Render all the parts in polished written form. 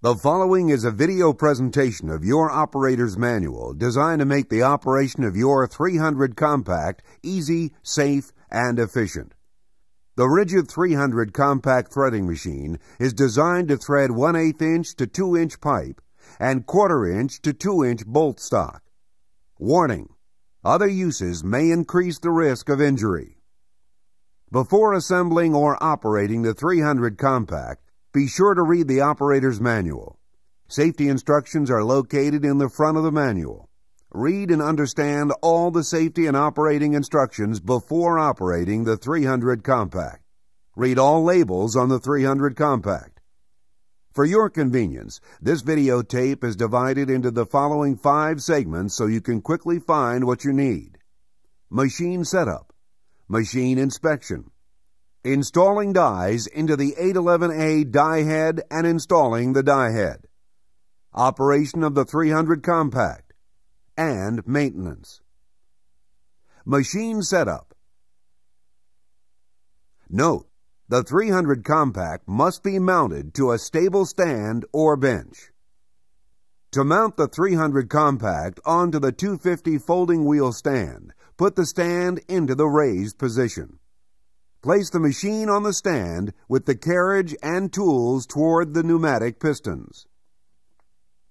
The following is a video presentation of your operator's manual designed to make the operation of your 300 compact easy, safe, and efficient. The RIDGID 300 compact threading machine is designed to thread 1/8 inch to 2 inch pipe and 1/4 inch to 2 inch bolt stock. Warning: other uses may increase the risk of injury. Before assembling or operating the 300 compact, be sure to read the operator's manual. Safety instructions are located in the front of the manual. Read and understand all the safety and operating instructions before operating the 300 compact. Read all labels on the 300 compact. For your convenience, this videotape is divided into the following 5 segments so you can quickly find what you need. Machine setup, machine inspection, installing dies into the 811A die head and installing the die head, operation of the 300 compact, and maintenance. Machine setup. Note: the 300 compact must be mounted to a stable stand or bench. To mount the 300 compact onto the 250 folding wheel stand, put the stand into the raised position. Place the machine on the stand with the carriage and tools toward the pneumatic pistons.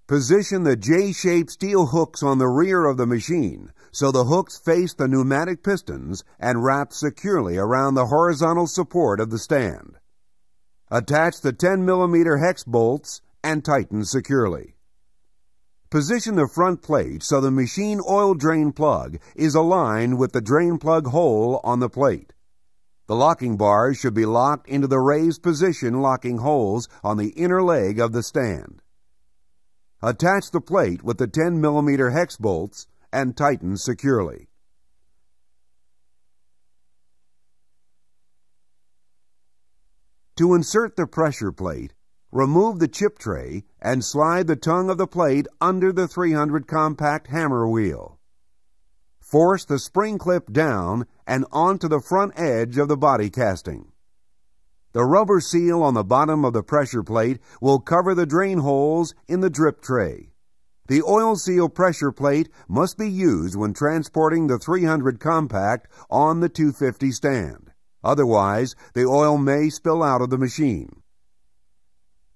Position the J-shaped steel hooks on the rear of the machine so the hooks face the pneumatic pistons and wrap securely around the horizontal support of the stand. Attach the 10 mm hex bolts and tighten securely. Position the front plate so the machine oil drain plug is aligned with the drain plug hole on the plate. The locking bars should be locked into the raised position locking holes on the inner leg of the stand. Attach the plate with the 10 mm hex bolts and tighten securely. To insert the pressure plate, remove the chip tray and slide the tongue of the plate under the 300 compact hammer wheel. Force the spring clip down and onto the front edge of the body casting. The rubber seal on the bottom of the pressure plate will cover the drain holes in the drip tray. The oil seal pressure plate must be used when transporting the 300 compact on the 250 stand. Otherwise, the oil may spill out of the machine.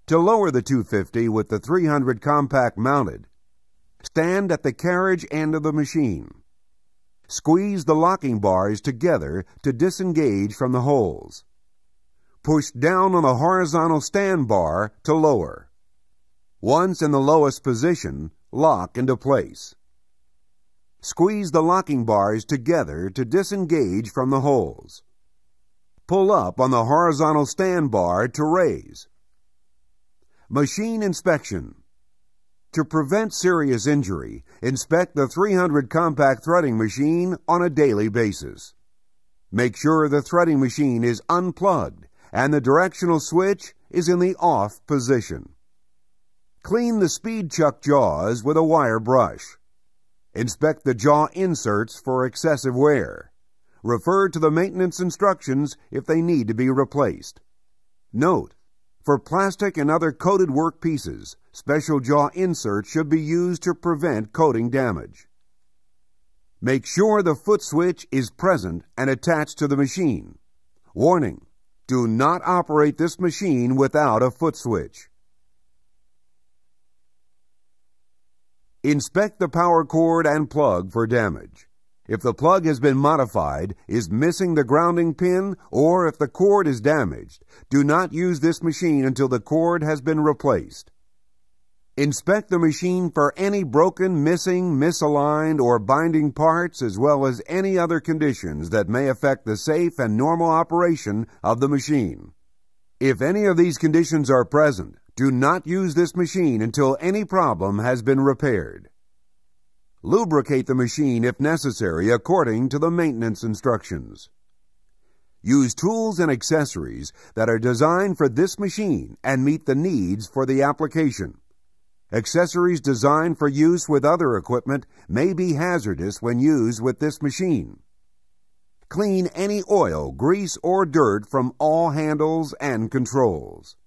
To lower the 250 with the 300 compact mounted, stand at the carriage end of the machine. Squeeze the locking bars together to disengage from the holes. Push down on the horizontal stand bar to lower. Once in the lowest position, lock into place. Squeeze the locking bars together to disengage from the holes. Pull up on the horizontal stand bar to raise. Machine inspection. To prevent serious injury, inspect the 300 compact threading machine on a daily basis. Make sure the threading machine is unplugged and the directional switch is in the off position. Clean the speed chuck jaws with a wire brush. Inspect the jaw inserts for excessive wear. Refer to the maintenance instructions if they need to be replaced. Note: for plastic and other coated work pieces, special jaw inserts should be used to prevent coating damage. Make sure the foot switch is present and attached to the machine. Warning: do not operate this machine without a foot switch. Inspect the power cord and plug for damage. If the plug has been modified, is missing the grounding pin, or if the cord is damaged, do not use this machine until the cord has been replaced. Inspect the machine for any broken, missing, misaligned, or binding parts, as well as any other conditions that may affect the safe and normal operation of the machine. If any of these conditions are present, do not use this machine until any problem has been repaired. Lubricate the machine if necessary according to the maintenance instructions. Use tools and accessories that are designed for this machine and meet the needs for the application. Accessories designed for use with other equipment may be hazardous when used with this machine. Clean any oil, grease, or dirt from all handles and controls.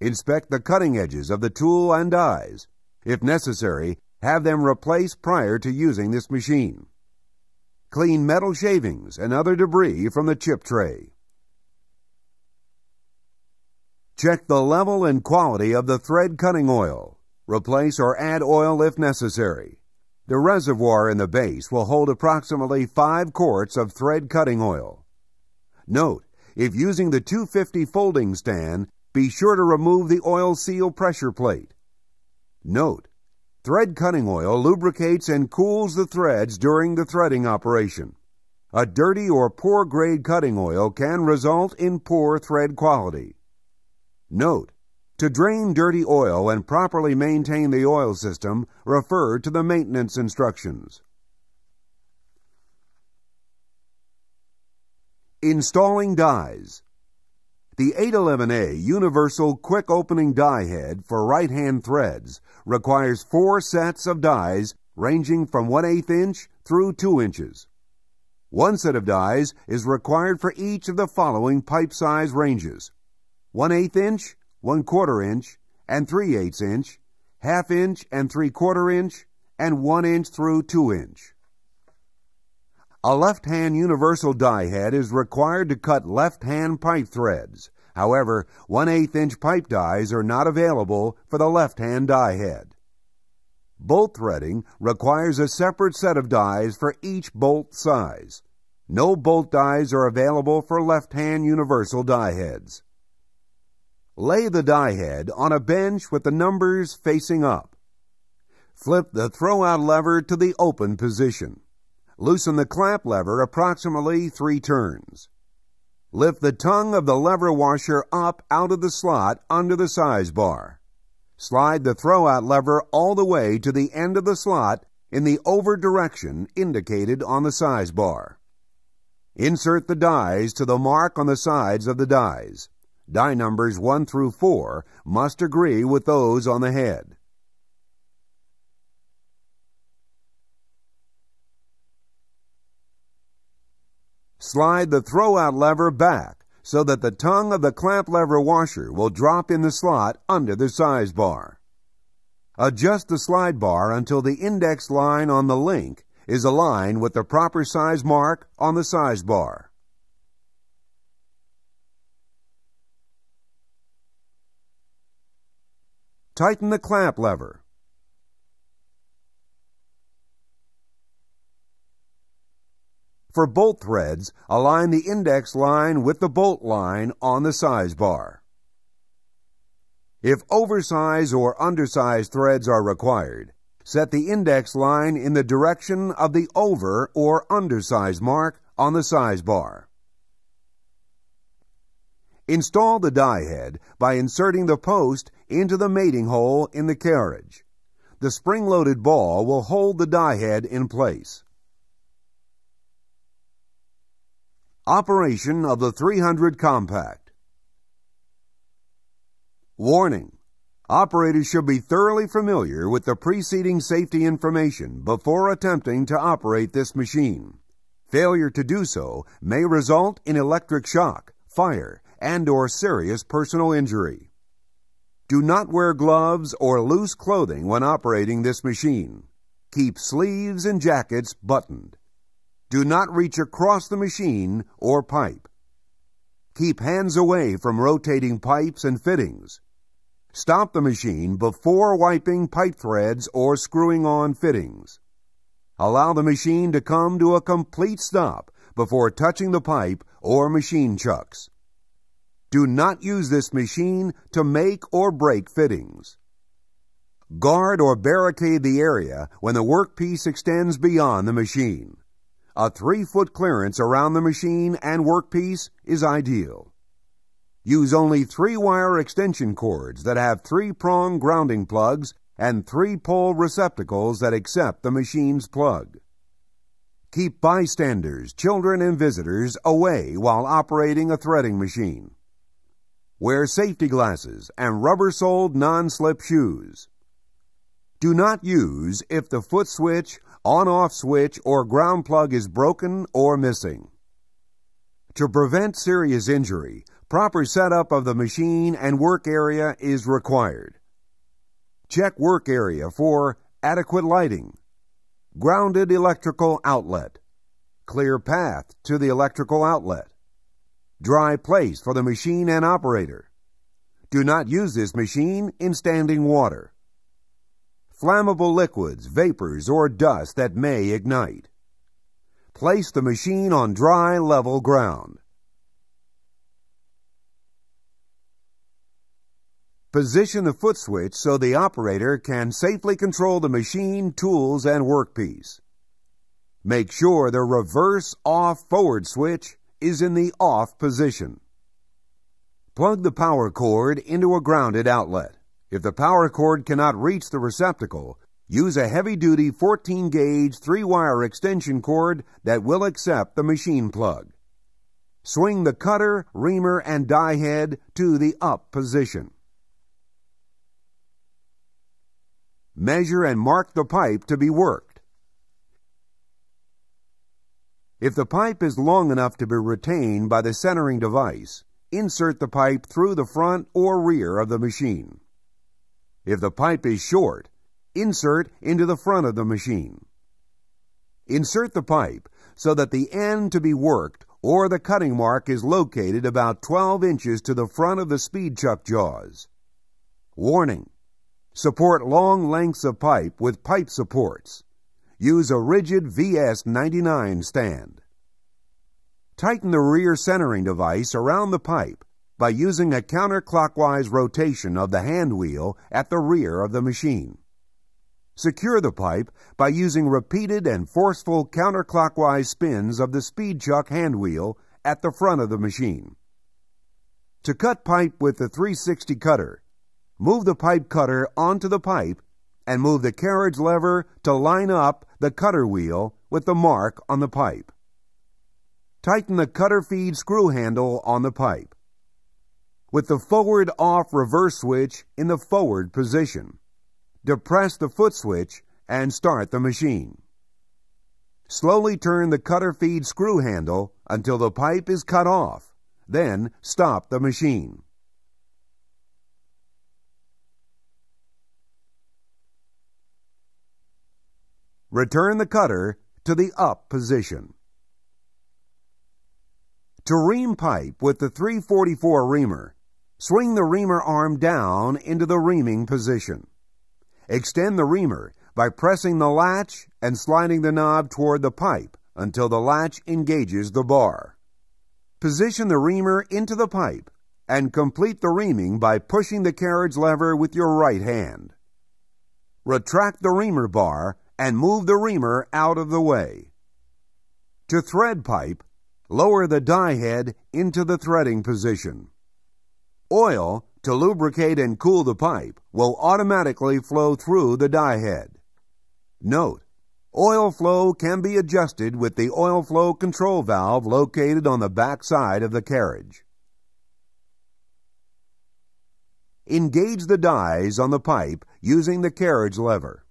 Inspect the cutting edges of the tool and dies. If necessary, have them replaced prior to using this machine. Clean metal shavings and other debris from the chip tray. Check the level and quality of the thread cutting oil. Replace or add oil if necessary. The reservoir in the base will hold approximately 5 quarts of thread cutting oil. Note, if using the 250 folding stand, be sure to remove the oil seal pressure plate. Note, thread cutting oil lubricates and cools the threads during the threading operation. A dirty or poor grade cutting oil can result in poor thread quality. Note, to drain dirty oil and properly maintain the oil system, refer to the maintenance instructions. Installing dies. The 811A Universal Quick Opening Die Head for right-hand threads requires 4 sets of dies ranging from 1/8 inch through 2 inches. 1 set of dies is required for each of the following pipe size ranges: 1/8 inch, 1/4 inch, and 3/8 inch, 1/2 inch and 3/4 inch, and 1 inch through 2 inch. A left-hand universal die head is required to cut left-hand pipe threads. However, 1/8 inch pipe dies are not available for the left-hand die head. Bolt threading requires a separate set of dies for each bolt size. No bolt dies are available for left-hand universal die heads. Lay the die head on a bench with the numbers facing up. Flip the throw-out lever to the open position. Loosen the clamp lever approximately 3 turns. Lift the tongue of the lever washer up out of the slot under the size bar. Slide the throw-out lever all the way to the end of the slot in the over direction indicated on the size bar. Insert the dies to the mark on the sides of the dies. Die numbers 1 through 4 must agree with those on the head. Slide the throw-out lever back so that the tongue of the clamp lever washer will drop in the slot under the size bar. Adjust the slide bar until the index line on the link is aligned with the proper size mark on the size bar. Tighten the clamp lever. For bolt threads, align the index line with the bolt line on the size bar. If oversized or undersized threads are required, set the index line in the direction of the over or undersized mark on the size bar. Install the die head by inserting the post into the mating hole in the carriage. The spring-loaded ball will hold the die head in place. Operation of the 300 Compact. Warning: operators should be thoroughly familiar with the preceding safety information before attempting to operate this machine. Failure to do so may result in electric shock, fire, and/or serious personal injury. Do not wear gloves or loose clothing when operating this machine. Keep sleeves and jackets buttoned. Do not reach across the machine or pipe. Keep hands away from rotating pipes and fittings. Stop the machine before wiping pipe threads or screwing on fittings. Allow the machine to come to a complete stop before touching the pipe or machine chucks. Do not use this machine to make or break fittings. Guard or barricade the area when the workpiece extends beyond the machine. A 3-foot clearance around the machine and workpiece is ideal. Use only 3-wire extension cords that have 3-prong grounding plugs and 3-pole receptacles that accept the machine's plug. Keep bystanders, children, and visitors away while operating a threading machine. Wear safety glasses and rubber-soled non-slip shoes. Do not use if the foot switch, on-off switch, or ground plug is broken or missing. To prevent serious injury, proper setup of the machine and work area is required. Check work area for adequate lighting, grounded electrical outlet, clear path to the electrical outlet, dry place for the machine and operator. Do not use this machine in standing water. Flammable liquids, vapors, or dust that may ignite. Place the machine on dry, level ground. Position the foot switch so the operator can safely control the machine, tools, and workpiece. Make sure the reverse off-forward switch is in the off position. Plug the power cord into a grounded outlet. If the power cord cannot reach the receptacle, use a heavy-duty 14-gauge 3-wire extension cord that will accept the machine plug. Swing the cutter, reamer, and die head to the up position. Measure and mark the pipe to be worked. If the pipe is long enough to be retained by the centering device, insert the pipe through the front or rear of the machine. If the pipe is short, insert into the front of the machine. Insert the pipe so that the end to be worked or the cutting mark is located about 12 inches to the front of the speed chuck jaws. Warning: support long lengths of pipe with pipe supports. Use a RIDGID VS99 stand. Tighten the rear centering device around the pipe by using a counterclockwise rotation of the hand wheel at the rear of the machine. Secure the pipe by using repeated and forceful counterclockwise spins of the speed chuck hand wheel at the front of the machine. To cut pipe with the 360 cutter, move the pipe cutter onto the pipe and move the carriage lever to line up the cutter wheel with the mark on the pipe. Tighten the cutter feed screw handle on the pipe. With the forward off reverse switch in the forward position, depress the foot switch and start the machine. Slowly turn the cutter feed screw handle until the pipe is cut off, then stop the machine. Return the cutter to the up position. To ream pipe with the 344 reamer, swing the reamer arm down into the reaming position. Extend the reamer by pressing the latch and sliding the knob toward the pipe until the latch engages the bar. Position the reamer into the pipe and complete the reaming by pushing the carriage lever with your right hand. Retract the reamer bar and move the reamer out of the way. To thread pipe, lower the die head into the threading position. Oil, to lubricate and cool the pipe, will automatically flow through the die head. Note: oil flow can be adjusted with the oil flow control valve located on the back side of the carriage. Engage the dies on the pipe using the carriage lever.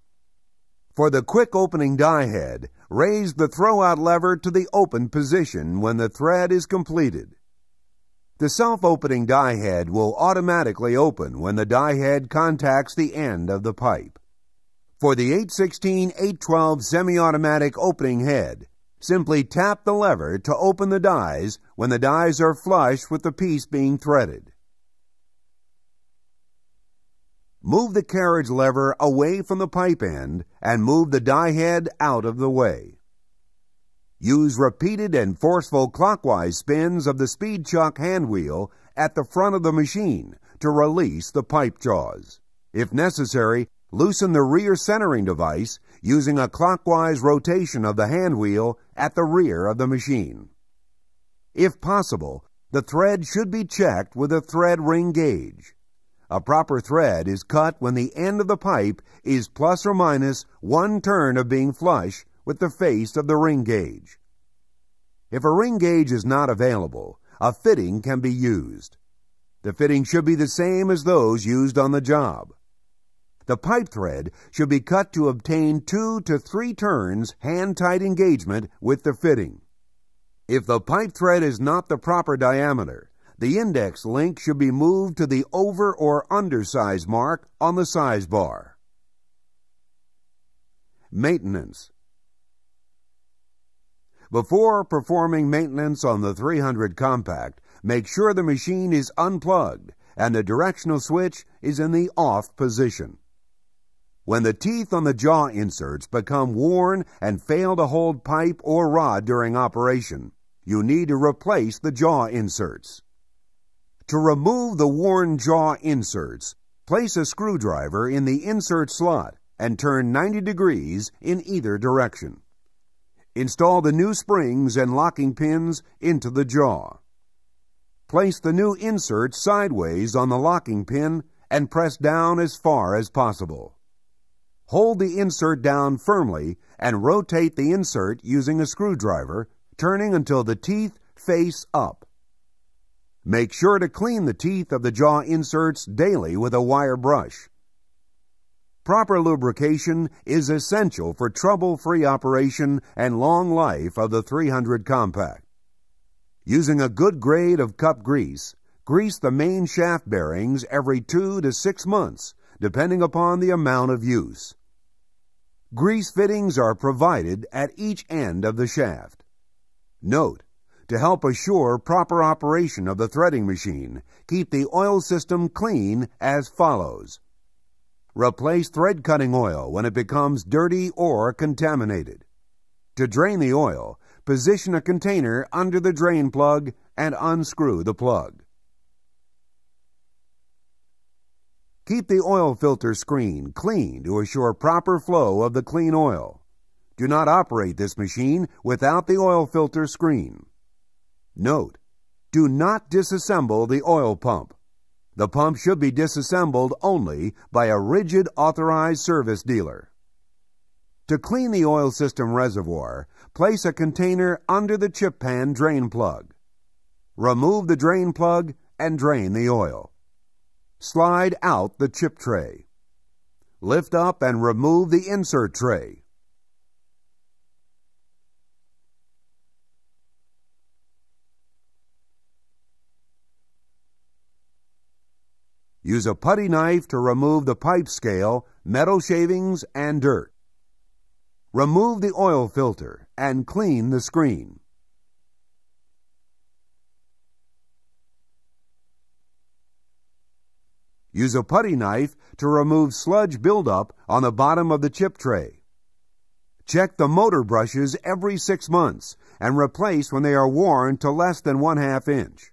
For the quick opening die head, raise the throwout lever to the open position when the thread is completed. The self-opening die head will automatically open when the die head contacts the end of the pipe. For the 816-812 semi-automatic opening head, simply tap the lever to open the dies when the dies are flush with the piece being threaded. Move the carriage lever away from the pipe end and move the die head out of the way. Use repeated and forceful clockwise spins of the speed chuck hand wheel at the front of the machine to release the pipe jaws. If necessary, loosen the rear centering device using a clockwise rotation of the hand wheel at the rear of the machine. If possible, the thread should be checked with a thread ring gauge. A proper thread is cut when the end of the pipe is plus or minus 1 turn of being flush with the face of the ring gauge. If a ring gauge is not available, a fitting can be used. The fitting should be the same as those used on the job. The pipe thread should be cut to obtain 2 to 3 turns hand-tight engagement with the fitting. If the pipe thread is not the proper diameter, The index link should be moved to the over or undersize mark on the size bar. Maintenance. Before performing maintenance on the 300 compact, make sure the machine is unplugged and the directional switch is in the off position. When the teeth on the jaw inserts become worn and fail to hold pipe or rod during operation, you need to replace the jaw inserts. To remove the worn jaw inserts, place a screwdriver in the insert slot and turn 90 degrees in either direction. Install the new springs and locking pins into the jaw. Place the new insert sideways on the locking pin and press down as far as possible. Hold the insert down firmly and rotate the insert using a screwdriver, turning until the teeth face up. Make sure to clean the teeth of the jaw inserts daily with a wire brush. Proper lubrication is essential for trouble-free operation and long life of the 300 compact. Using a good grade of cup grease, grease the main shaft bearings every 2 to 6 months, depending upon the amount of use. Grease fittings are provided at each end of the shaft. Note: to help assure proper operation of the threading machine, keep the oil system clean as follows. Replace thread cutting oil when it becomes dirty or contaminated. To drain the oil, position a container under the drain plug and unscrew the plug. Keep the oil filter screen clean to assure proper flow of the clean oil. Do not operate this machine without the oil filter screen. Note: do not disassemble the oil pump. The pump should be disassembled only by a RIDGID authorized service dealer. To clean the oil system reservoir, place a container under the chip pan drain plug. Remove the drain plug and drain the oil. Slide out the chip tray. Lift up and remove the insert tray. Use a putty knife to remove the pipe scale, metal shavings, and dirt. Remove the oil filter and clean the screen. Use a putty knife to remove sludge buildup on the bottom of the chip tray. Check the motor brushes every 6 months and replace when they are worn to less than 1/2 inch.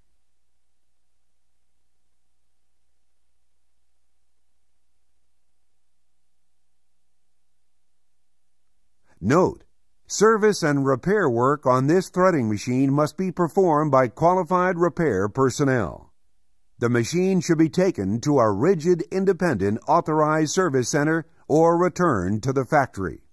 Note: service and repair work on this threading machine must be performed by qualified repair personnel. The machine should be taken to a RIDGID independent authorized service center or returned to the factory.